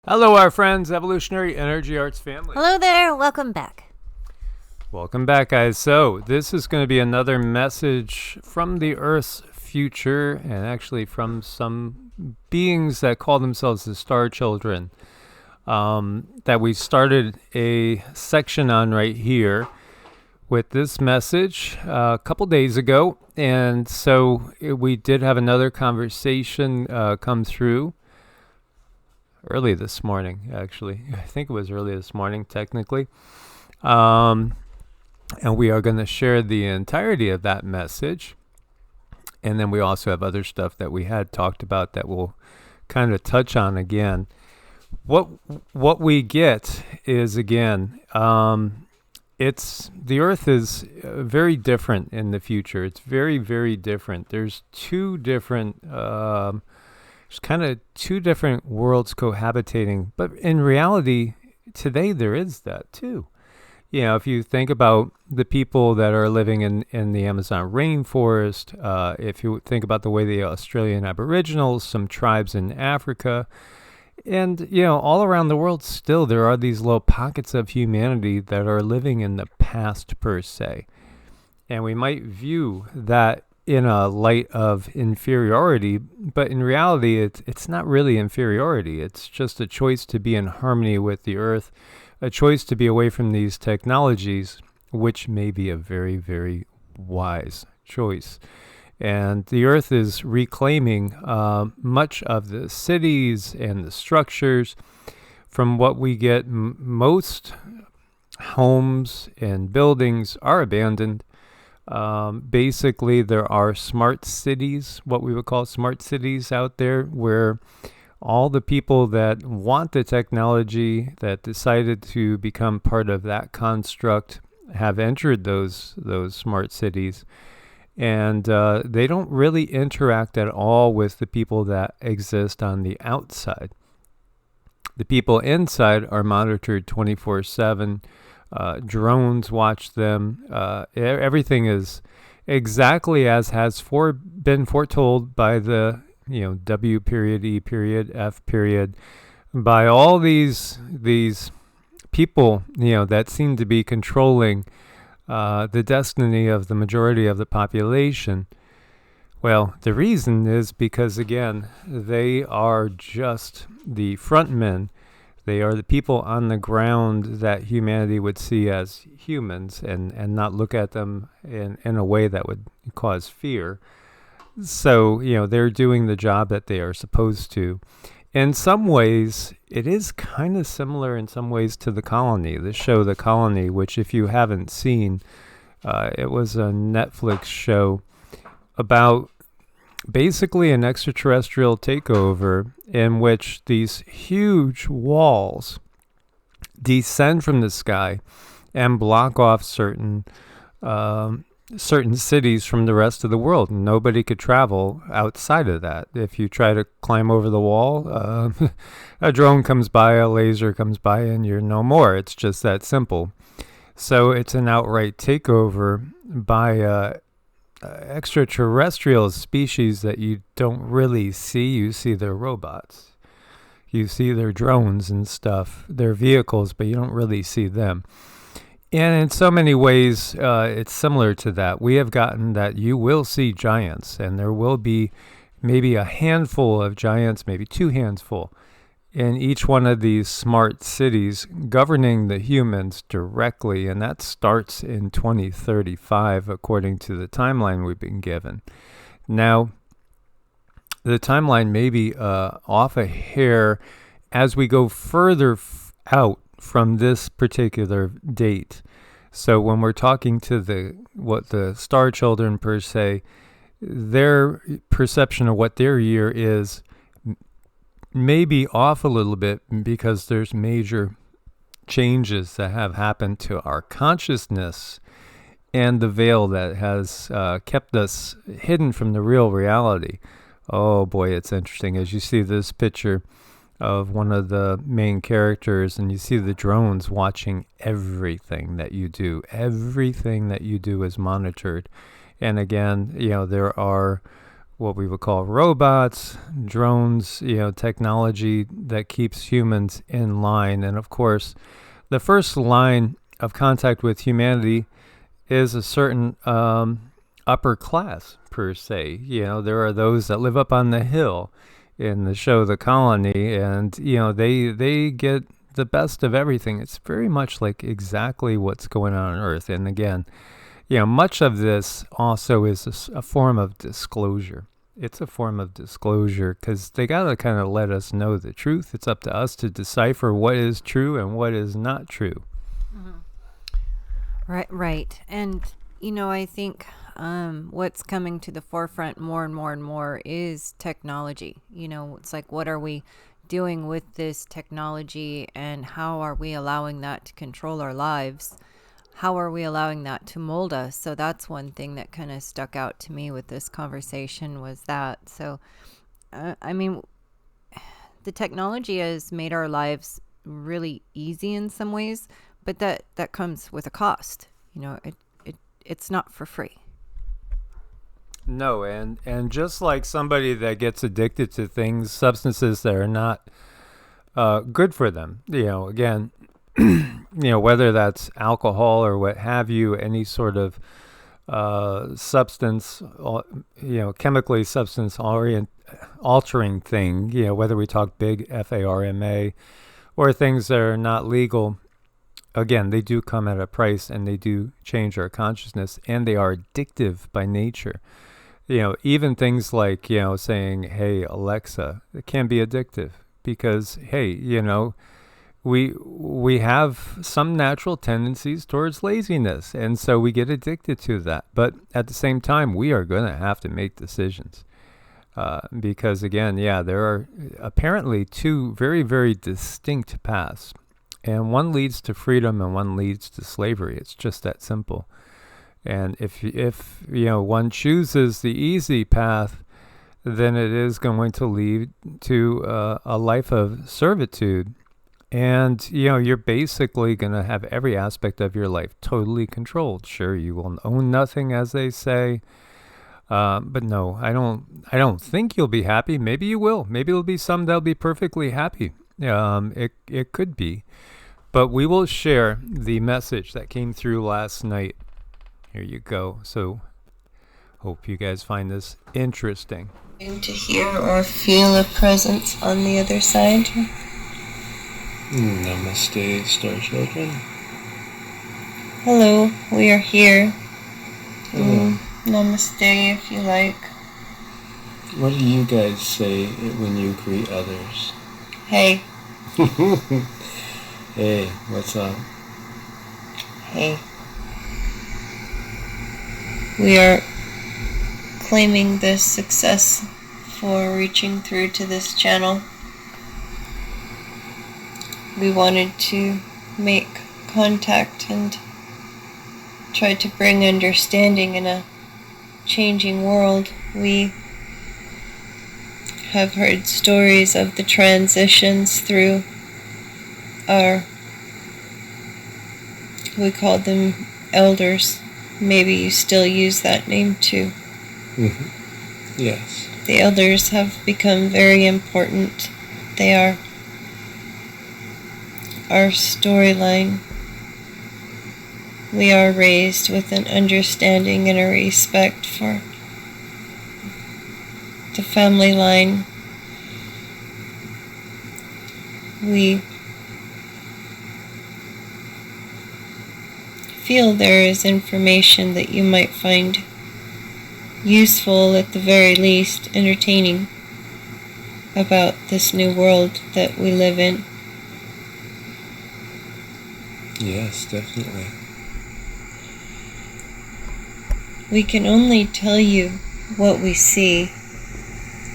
Hello, our friends, Evolutionary Energy Arts family. Hello there, welcome back. Welcome back, guys. So, this is going to be another message from the Earth's future, and actually from some beings that call themselves the Star Children, that we started a section on right here with this message a couple days ago. And so, we did have another conversation come through early this morning, actually. I think it was early this morning, technically. And we are going to share the entirety of that message. And then we also have other stuff that we had talked about that we'll kind of touch on again. What we get is, again, it's the Earth is very different in the future. It's very, very different. There's two different worlds cohabitating, but in reality, today there is that too. You know, if you think about the people that are living in the Amazon rainforest, if you think about the way the Australian Aboriginals, some tribes in Africa, and, you know, all around the world still there are these little pockets of humanity that are living in the past per se. And we might view that in a light of inferiority, but in reality, it's not really inferiority. It's just a choice to be in harmony with the Earth, a choice to be away from these technologies, which may be a very, very wise choice. And the Earth is reclaiming much of the cities and the structures. From what we get, most homes and buildings are abandoned. Basically, there are smart cities, what we would call smart cities out there, where all the people that want the technology, that decided to become part of that construct, have entered those smart cities. And they don't really interact at all with the people that exist on the outside. The people inside are monitored 24/7. Drones watch them. Everything is exactly as has been foretold by the, W period, E period, F period, by all these people, that seem to be controlling the destiny of the majority of the population. Well, the reason is because, again, they are just the front men. They are the people on the ground that humanity would see as humans and not look at them in a way that would cause fear. So, they're doing the job that they are supposed to. In some ways, it is kind of similar in some ways to The Colony, the show The Colony, which if you haven't seen, it was a Netflix show about basically an extraterrestrial takeover in which these huge walls descend from the sky and block off certain cities from the rest of the world. Nobody could travel outside of that. If you try to climb over the wall, a drone comes by, a laser comes by, and you're no more. It's just that simple. So it's an outright takeover by extraterrestrial species that you don't really see. You see their robots. You see their drones and stuff, their vehicles, but you don't really see them. And in so many ways, it's similar to that. We have gotten that you will see giants, and there will be maybe a handful of giants, maybe two handful, in each one of these smart cities governing the humans directly. And that starts in 2035, according to the timeline we've been given. Now, the timeline may be off a hair as we go further out from this particular date. So when we're talking to the Star Children per se, their perception of what their year is may be off a little bit because there's major changes that have happened to our consciousness and the veil that has kept us hidden from the real reality. Oh boy, it's interesting. As you see this picture of one of the main characters, and you see the drones watching everything that you do. Everything that you do is monitored. And again, there are what we would call robots, drones, technology that keeps humans in line. And of course, the first line of contact with humanity is a certain upper class, per se. There are those that live up on the hill in the show The Colony, and they get the best of everything. It's very much like exactly what's going on Earth. And again, much of this also is a form of disclosure. It's a form of disclosure because they got to kind of let us know the truth. It's up to us to decipher what is true and what is not true. Right. And, I think what's coming to the forefront more and more and more is technology. It's like, what are we doing with this technology, and how are we allowing that to control our lives? How are we allowing that to mold us? So that's one thing that kind of stuck out to me with this conversation was that. So, the technology has made our lives really easy in some ways, but that comes with a cost. It's not for free. No, and just like somebody that gets addicted to things, substances that are not good for them, again, whether that's alcohol or what have you, any sort of substance, chemically substance altering thing, whether we talk big pharma or things that are not legal, again, they do come at a price and they do change our consciousness, and they are addictive by nature. Even things like, saying, hey, Alexa, it can be addictive because, hey, we have some natural tendencies towards laziness, and so we get addicted to that. But at the same time, we are going to have to make decisions because, again, there are apparently two very, very distinct paths, and one leads to freedom and one leads to slavery. It's just that simple. And if one chooses the easy path, then it is going to lead to a life of servitude. And, you're basically going to have every aspect of your life totally controlled. Sure, you will own nothing, as they say. But no, I don't think you'll be happy. Maybe you will. Maybe there'll be some that'll be perfectly happy. It could be. But we will share the message that came through last night. Here you go. So, hope you guys find this interesting. To hear or feel a presence on the other side. Namaste, Star Children. Hello, we are here. Namaste, if you like. What do you guys say when you greet others? Hey. Hey, what's up? Hey. We are claiming this success for reaching through to this channel. We wanted to make contact and try to bring understanding in a changing world. We have heard stories of the transitions through we called them elders. Maybe you still use that name too. Mm-hmm. Yes. The elders have become very important. They are our storyline. We are raised with an understanding and a respect for the family line. We feel there is information that you might find useful, at the very least entertaining, about this new world that we live in. Yes, definitely. We can only tell you what we see.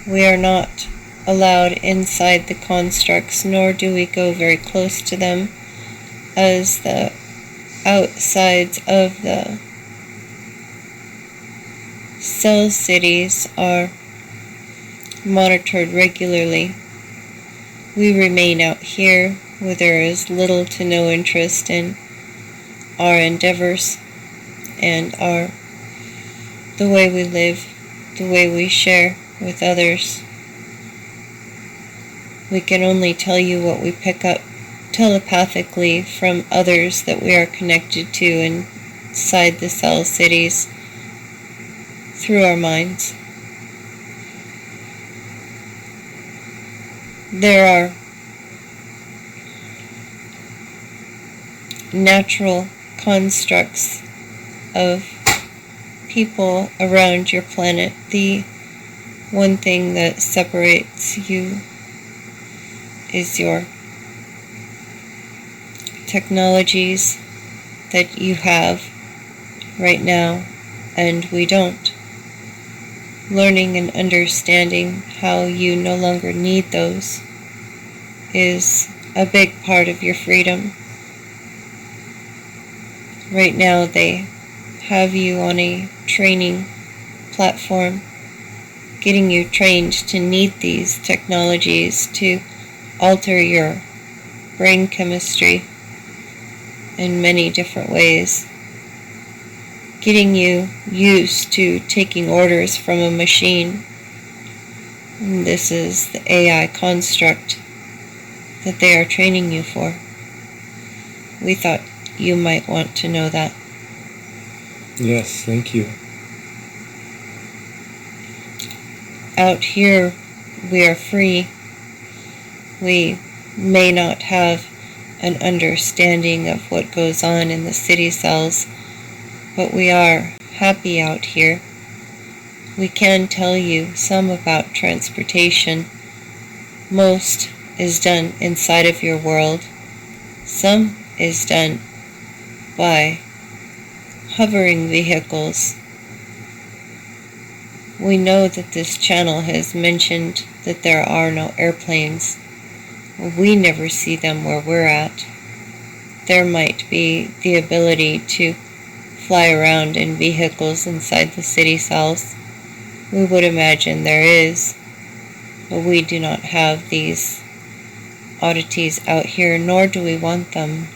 We are not allowed inside the constructs, nor do we go very close to them, as the outsides of the cell cities are monitored regularly. We remain out here where there is little to no interest in our endeavors and the way we live. the way we share with others. We can only tell you what we pick up telepathically from others that we are connected to inside the cell cities through our minds. There are natural constructs of people around your planet. The one thing that separates you is your technologies that you have right now, and we don't. Learning and understanding how you no longer need those is a big part of your freedom. Right now they have you on a training platform, getting you trained to need these technologies to alter your brain chemistry in many different ways, getting you used to taking orders from a machine. And this is the AI construct that they are training you for. We thought you might want to know that. Yes, thank you. Out here, we are free. We may not have an understanding of what goes on in the city cells, but we are happy out here. We can tell you some about transportation. Most is done inside of your world. Some is done by hovering vehicles. We know that this channel has mentioned that there are no airplanes. We never see them where we're at. There might be the ability to fly around in vehicles inside the city cells. We would imagine there is, but we do not have these oddities out here, nor do we want them.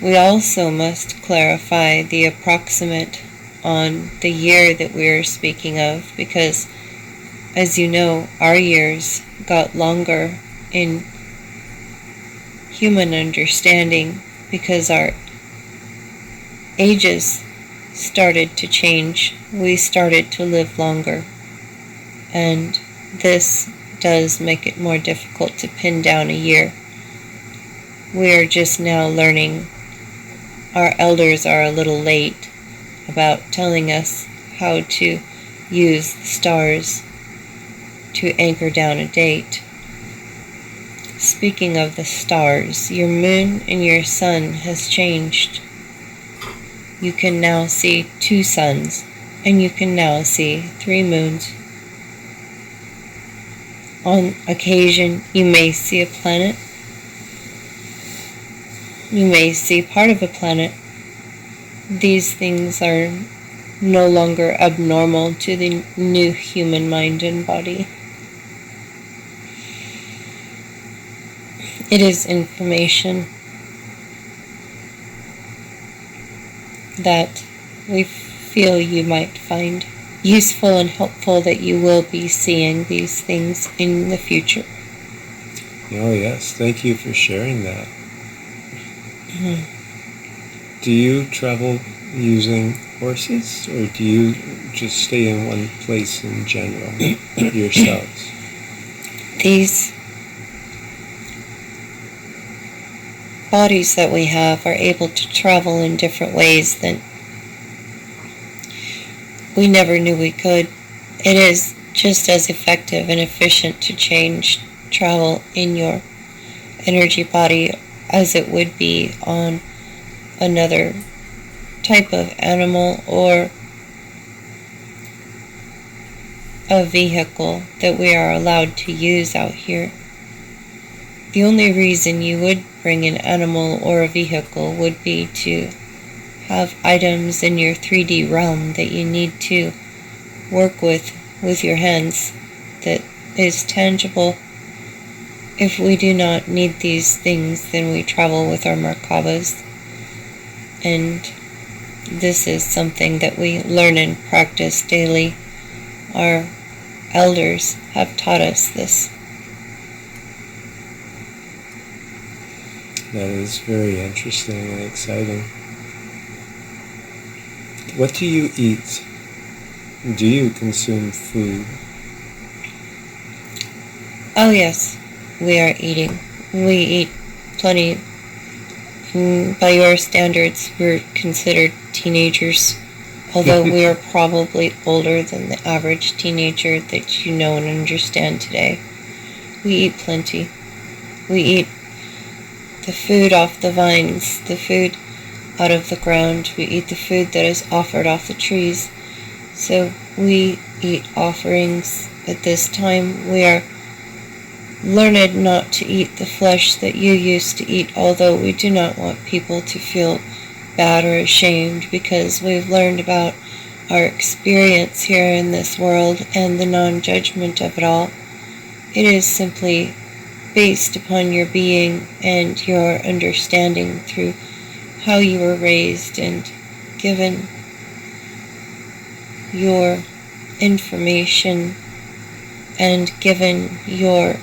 We also must clarify the approximate on the year that we are speaking of, because as you know, our years got longer in human understanding because our ages started to change. We started to live longer, and this does make it more difficult to pin down a year. We are just now learning. Our elders are a little late about telling us how to use the stars to anchor down a date. Speaking of the stars, your moon and your sun has changed. You can now see 2 suns, and you can now see 3 moons. On occasion, you may see a planet. You may see part of a planet. These things are no longer abnormal to the new human mind and body. It is information that we feel you might find useful and helpful, that you will be seeing these things in the future. Oh yes, thank you for sharing that. Do you travel using horses, or do you just stay in one place in general yourselves? These bodies that we have are able to travel in different ways that we never knew we could. It is just as effective and efficient to travel in your energy body as it would be on another type of animal or a vehicle that we are allowed to use out here. The only reason you would bring an animal or a vehicle would be to have items in your 3D realm that you need to work with your hands that is tangible. If we do not need these things, then we travel with our Merkabas. And this is something that we learn and practice daily. Our elders have taught us this. That is very interesting and exciting. What do you eat? Do you consume food? Oh yes, we are eating. We eat plenty. By your standards, we're considered teenagers, although we are probably older than the average teenager that you know and understand today. We eat plenty. We eat the food off the vines, the food out of the ground. We eat the food that is offered off the trees. So we eat offerings. At this time, we are learned not to eat the flesh that you used to eat, although we do not want people to feel bad or ashamed, because we've learned about our experience here in this world and the non-judgment of it all. It is simply based upon your being and your understanding through how you were raised and given your information and given your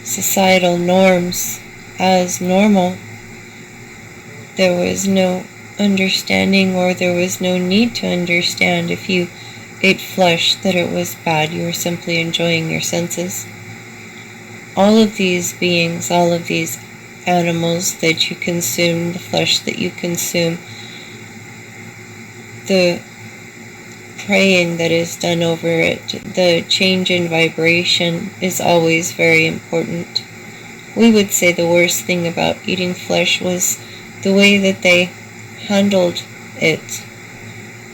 societal norms as normal. There was no understanding, or there was no need to understand if you ate flesh that it was bad. You were simply enjoying your senses. All of these beings, all of these animals that you consume, the flesh that you consume, the praying that is done over it, the change in vibration is always very important. We would say the worst thing about eating flesh was the way that they handled it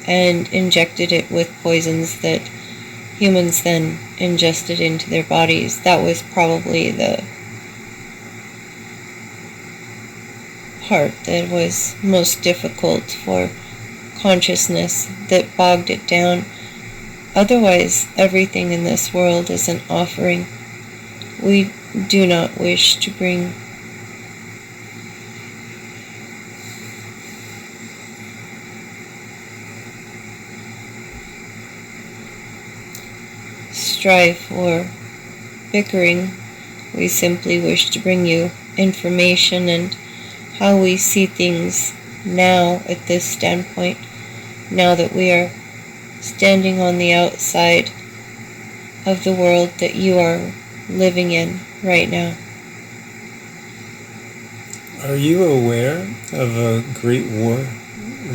and injected it with poisons that humans then ingested into their bodies. That was probably the part that was most difficult for consciousness, that bogged it down. Otherwise, everything in this world is an offering. We do not wish to bring strife or bickering. We simply wish to bring you information and how we see things now at this standpoint, now that we are standing on the outside of the world that you are living in right now. Are you aware of a great war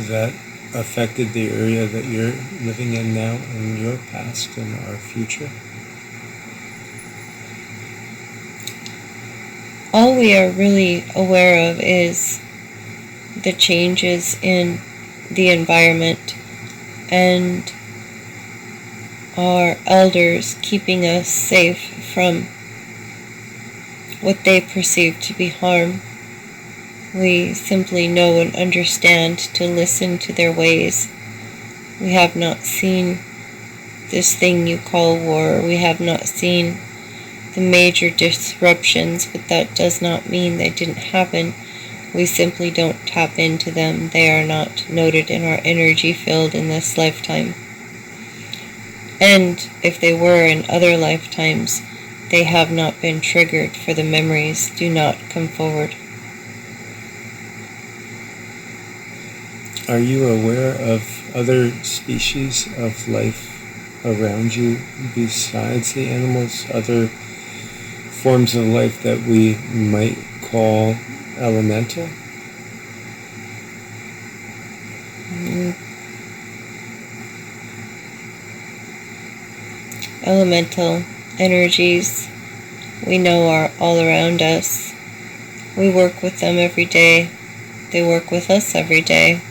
that affected the area that you're living in now, in your past and our future? All we are really aware of is the changes in the environment and our elders keeping us safe from what they perceive to be harm. We simply know and understand to listen to their ways. We have not seen this thing you call war. We have not seen the major disruptions, but that does not mean they didn't happen. We simply don't tap into them. They are not noted in our energy field in this lifetime. And if they were in other lifetimes, they have not been triggered, for the memories do not come forward. Are you aware of other species of life around you besides the animals, other forms of life that we might call elemental? Elemental energies we know are all around us. We work with them every day. They work with us every day.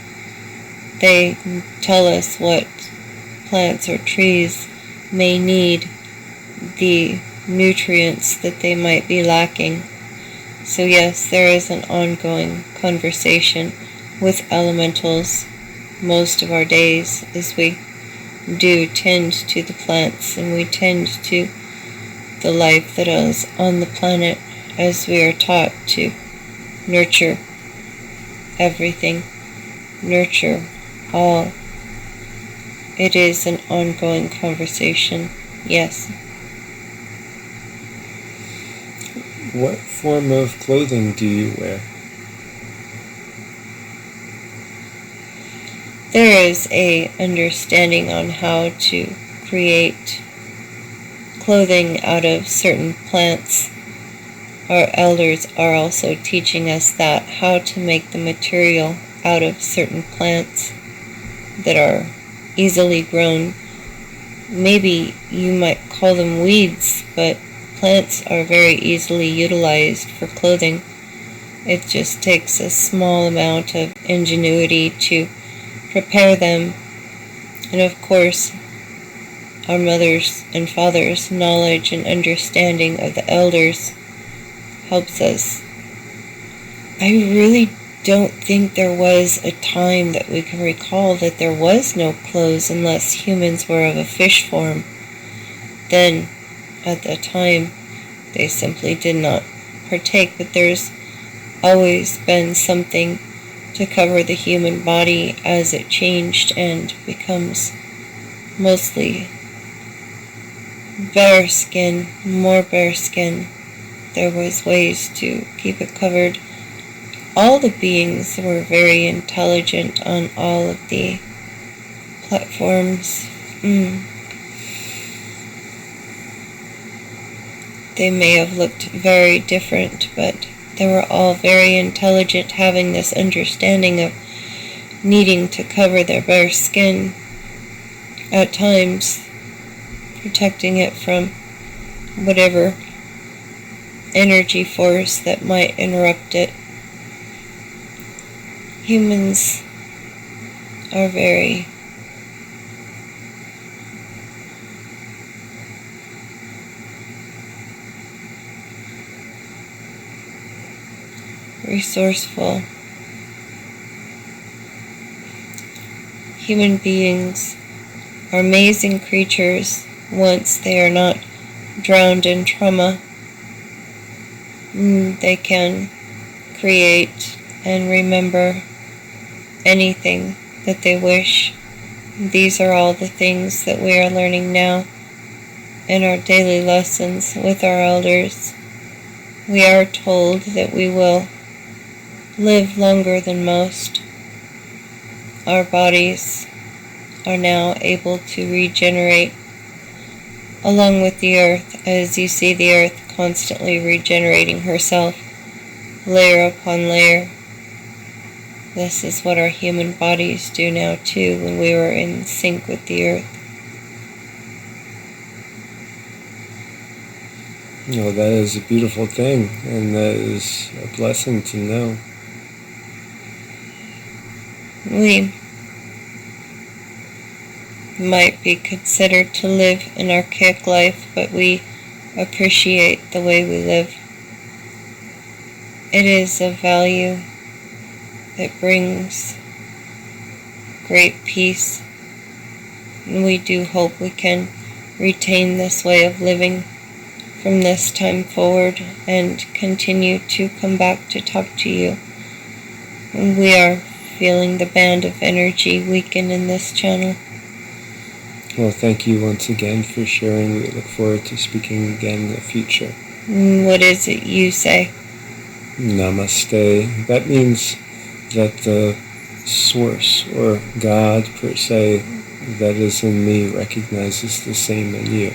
They tell us what plants or trees may need, the nutrients that they might be lacking. So yes, there is an ongoing conversation with elementals most of our days, as we do tend to the plants and we tend to the life that is on the planet, as we are taught to nurture everything nurture all. It is an ongoing conversation, yes. What form of clothing do you wear? There is a understanding on how to create clothing out of certain plants. Our elders are also teaching us that, how to make the material out of certain plants that are easily grown. Maybe you might call them weeds, but plants are very easily utilized for clothing. It just takes a small amount of ingenuity to prepare them. And of course, our mothers and fathers' knowledge and understanding of the elders helps us. I really don't think there was a time that we can recall that there was no clothes unless humans were of a fish form. Then, at that time, they simply did not partake, but there's always been something to cover the human body as it changed and becomes mostly bare skin, more bare skin. There was ways to keep it covered. All the beings were very intelligent on all of the platforms. They may have looked very different, but they were all very intelligent, having this understanding of needing to cover their bare skin, at times protecting it from whatever energy force that might interrupt it. Humans are very resourceful. Human beings are amazing creatures once they are not drowned in trauma. They can create and remember anything that they wish. These are all the things that we are learning now in our daily lessons with our elders. We are told that we will live longer than most. Our bodies are now able to regenerate along with the earth, as you see the earth constantly regenerating herself, layer upon layer. This is what our human bodies do now too, when we were in sync with the earth. No, that is a beautiful thing, and that is a blessing to know. We might be considered to live an archaic life, but we appreciate the way we live. It is of value. It brings great peace, and we do hope we can retain this way of living from this time forward and continue to come back to talk to you. And we are feeling the band of energy weaken in this channel. Well, thank you once again for sharing. We look forward to speaking again in the future. What is it you say? Namaste. That means that the source, or God per se, that is in me recognizes the same in you.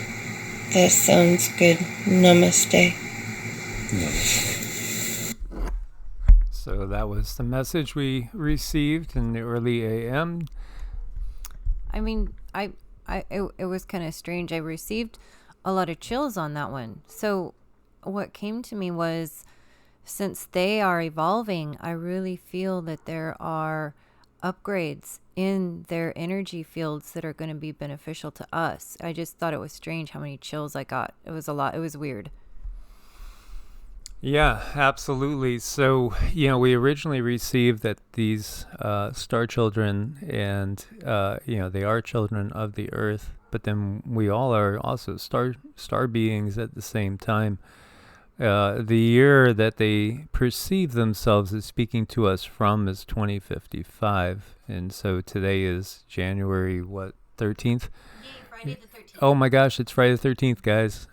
That sounds good. Namaste. Namaste. So that was the message we received in the early AM. I mean, it was kind of strange. I received a lot of chills on that one. So what came to me was, since they are evolving, I really feel that there are upgrades in their energy fields that are going to be beneficial to us. I just thought it was strange how many chills I got. It was a lot. It was weird. Yeah, absolutely. So, we originally received that these star children, and, they are children of the earth, but then we all are also star beings at the same time. The year that they perceive themselves as speaking to us from is 2055, And so today is January, 13th? Yay, Friday the 13th. Oh my gosh, it's Friday the 13th, guys.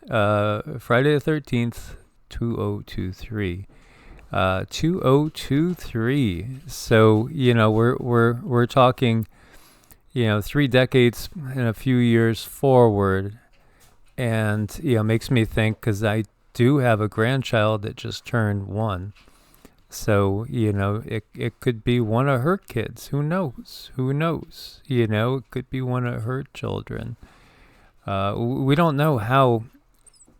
Friday the 13th, 2023. 2023. So, we're talking, 3 decades and a few years forward. And, makes me think, because I do have a grandchild that just turned 1. So, it could be one of her kids. Who knows? It could be one of her children. We don't know how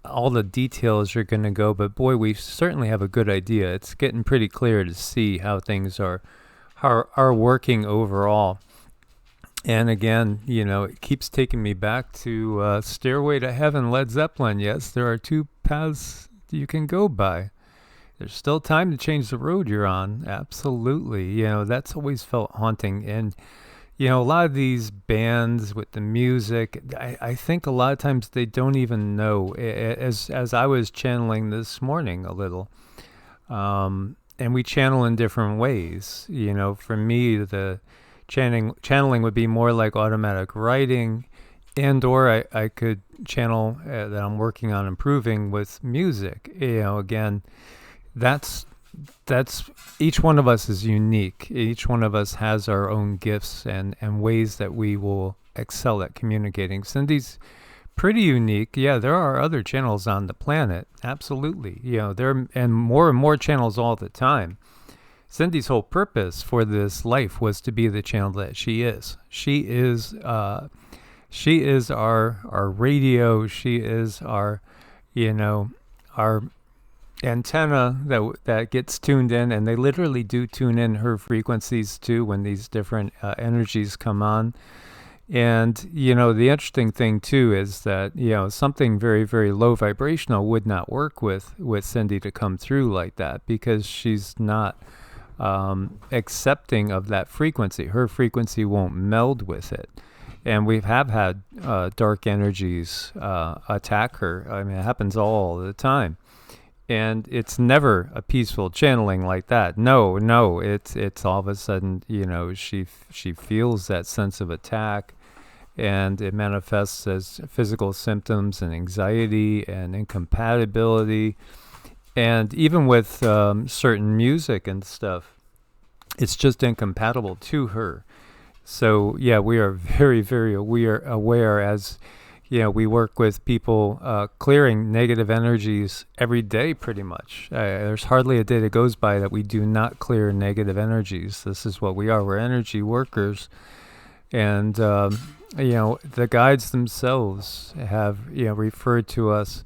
all the details are going to go, but boy, we certainly have a good idea. It's getting pretty clear to see how things are working overall. And again, it keeps taking me back to Stairway to Heaven, Led Zeppelin. Yes, there are 2 paths you can go by. There's still time to change the road you're on. Absolutely. That's always felt haunting. And, a lot of these bands with the music, I think a lot of times they don't even know, as I was channeling this morning a little. And we channel in different ways. For me, the channeling would be more like automatic writing, or I could channel that I'm working on improving with music. Again, that's each one of us is unique. Each one of us has our own gifts and ways that we will excel at communicating. Cindy's pretty unique. Yeah, there are other channels on the planet. Absolutely. There and more channels all the time. Cindy's whole purpose for this life was to be the channel that she is. She is our radio. She is our antenna that gets tuned in, and they literally do tune in her frequencies too when these different energies come on. And the interesting thing too is that something very, very low vibrational would not work with Cindy to come through like that, because she's not accepting of that frequency. Her frequency won't meld with it. And we have had dark energies attack her. I mean, it happens all the time. And it's never a peaceful channeling like that. No, it's all of a sudden, she feels that sense of attack, and it manifests as physical symptoms and anxiety and incompatibility. And even with certain music and stuff, it's just incompatible to her. So, yeah, we are very, very aware as we work with people clearing negative energies every day, pretty much. There's hardly a day that goes by that we do not clear negative energies. This is what we are. We're energy workers. And, the guides themselves have, referred to us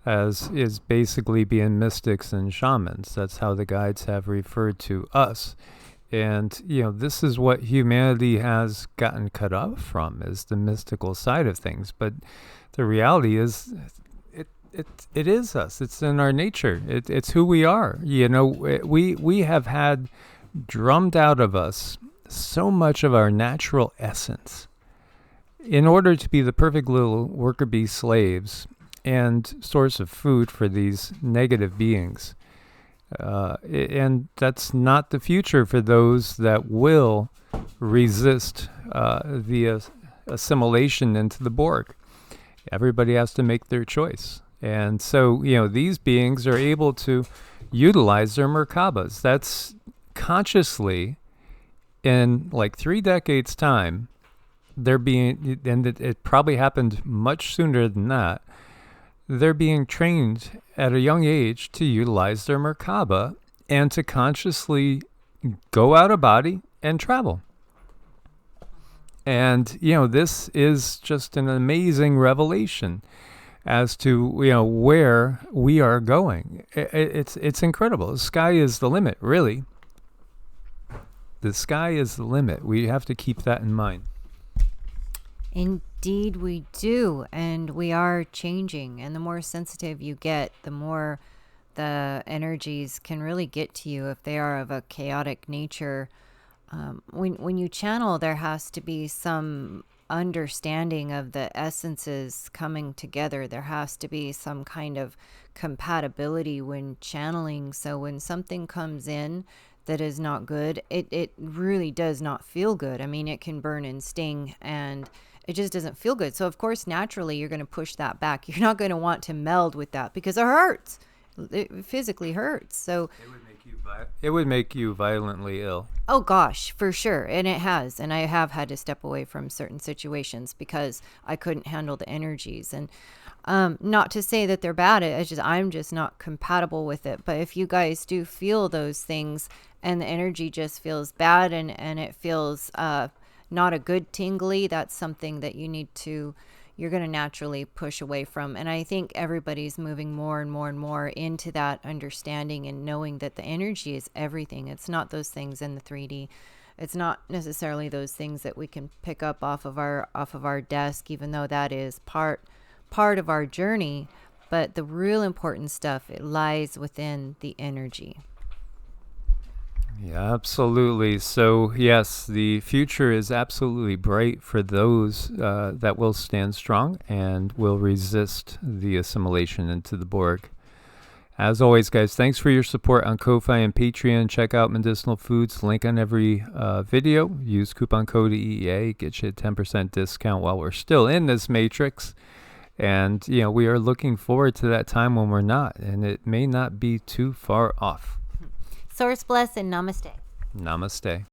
as is basically being mystics and shamans. That's how the guides have referred to us. And, this is what humanity has gotten cut off from, is the mystical side of things. But the reality is, it is us. It's in our nature. It's who we are. We have had drummed out of us so much of our natural essence in order to be the perfect little worker bee slaves and source of food for these negative beings. And that's not the future for those that will resist the assimilation into the Borg. Everybody has to make their choice. And so, these beings are able to utilize their Merkabas. That's consciously, in like 3 decades' time, they're being, and it probably happened much sooner than that, they're being trained at a young age to utilize their Merkaba and to consciously go out of body and travel. And, this is just an amazing revelation as to, where we are going. It's incredible. The sky is the limit, really. The sky is the limit. We have to keep that in mind. Indeed we do, and we are changing, and the more sensitive you get, the more the energies can really get to you if they are of a chaotic nature. When you channel, there has to be some understanding of the essences coming together. There has to be some kind of compatibility when channeling, so when something comes in that is not good. It really does not feel good. I mean, it can burn and sting, and it just doesn't feel good. So of course, naturally, you're going to push that back. You're not going to want to meld with that because it hurts. It physically hurts. So it would make you violently ill. oh gosh, for sure. And it has. And I have had to step away from certain situations because I couldn't handle the energies. And not to say that they're bad. It's just I'm just not compatible with it. But if you guys do feel those things and the energy just feels bad and it feels not a good tingly, that's something that you're going to naturally push away from. And I think everybody's moving more and more and more into that understanding and knowing that the energy is everything. It's not those things in the 3D. It's not necessarily those things that we can pick up off of our desk, even though that is part of our journey. But the real important stuff, it lies within the energy. Yeah, absolutely. So yes, the future is absolutely bright for those that will stand strong and will resist the assimilation into the Borg. As always, guys, thanks for your support on Ko-Fi and Patreon. Check out Medicinal Foods, link on every video. Use coupon code EEA, get you a 10% discount while we're still in this matrix. And, we are looking forward to that time when we're not, and it may not be too far off. Source bless and namaste. Namaste.